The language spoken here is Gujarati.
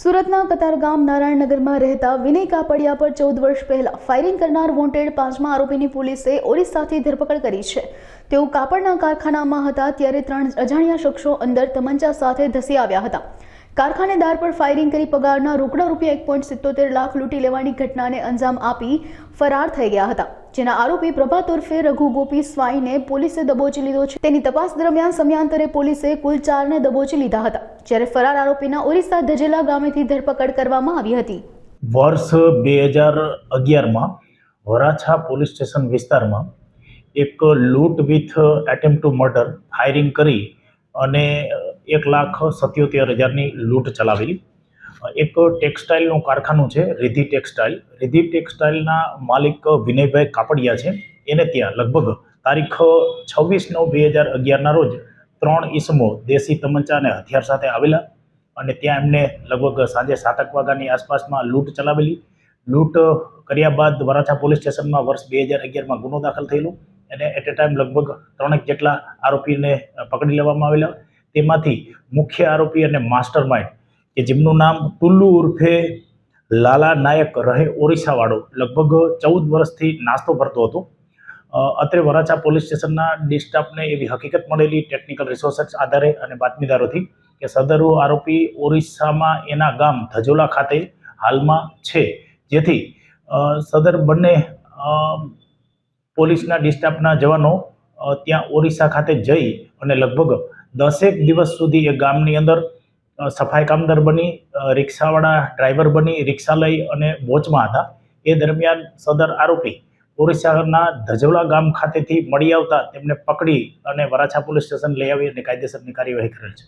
સુરતના કતારગામ નારાયણનગરમાં રહેતા વિનય કાપડિયા પર 14 વર્ષ પહેલા ફાયરિંગ કરનાર વોન્ટેડ 5મા આરોપીની પોલીસે ઓરિસ્સાથી ધરપકડ કરી છે। તેઓ કાપડના કારખાનામાં હતા ત્યારે 3 અજાણ્યા શખ્સો અંદર તમંચા સાથે ધસી આવ્યા હતા। કારખાનેદાર પર ફાયરિંગ કરી પગારના રોકડા રૂપિયા 1.77 લાખ લૂંટી લેવાની ઘટનાને અંજામ આપી ફરાર થઈ ગયા હતા, જેના આરોપી પ્રભાત ઉર્ફે રઘુ ગોપી સ્વાઈને પોલીસે દબોચી લીધો છે। તેની તપાસ દરમિયાન સમયાંતરે પોલીસે કુલ 4ને દબોચી લીધા હતા, જ્યારે ફરાર આરોપીના ઓરિસ્સા ધજેલા ગામેથી ધરપકડ કરવામાં આવી હતી। વર્ષ 2011માં વરાછા પોલીસ સ્ટેશન વિસ્તારમાં એક લૂંટ with attempt two murder firing કરી અને 1,77,000ની લૂંટ ચલાવેલી। એક ટેક્સટાઇલનું કારખાનું છે રિધિ ટેક્સટાઇલ। રિધિ ટેક્સટાઇલના માલિક વિનયભાઈ કાપડિયા છે। એને ત્યાં લગભગ તારીખ 26/9/2011ના રોજ 3 ઈસમો દેશી તમંચા અને હથિયાર સાથે આવેલા અને ત્યાં એમને લગભગ સાંજે 7 વાગ્યાની આસપાસમાં લૂંટ ચલાવેલી। લૂંટ કર્યા બાદ વરાછા પોલીસ સ્ટેશનમાં વર્ષ 2011માં ગુનો દાખલ થયેલો અને એટ એ ટાઈમ લગભગ 3 જેટલા આરોપીને પકડી લેવામાં આવેલા। તેમાંથી મુખ્ય આરોપી અને માસ્ટર માઇન્ડ કે જેમનું નામ ટુલ્લુ ઉર્ફે લાલા નાયક રહે ઓરિસ્સાવાળો લગભગ 14 વર્ષથી નાસ્તો ભરતો હતો। અત્રે વરાછા પોલીસ સ્ટેશનના ડી સ્ટાફને એવી હકીકત મળેલી ટેકનિકલ રિસોર્સિસ આધારે અને બાતમીદારોથી કે સદરુ આરોપી ઓરિસ્સામાં એના ગામ ધજોલા ખાતે હાલમાં છે, જેથી સદર બંને પોલીસના ડી સ્ટાફના જવાનો ત્યાં ઓરિસ્સા ખાતે જઈ અને લગભગ 10 દિવસ સુધી એ ગામની અંદર સફાઈ કામદાર બની, રિક્ષાવાળા ડ્રાઈવર બની રિક્ષા લઈ અને વોચમાં હતા। એ દરમિયાન સદર આરોપી ઓરિસ્સાના ધજોલા ગામ ખાતેથી મળી આવતા તેમને પકડી અને વરાછા પોલીસ સ્ટેશન લઈ આવી અને કાયદેસરની કાર્યવાહી કરેલ છે।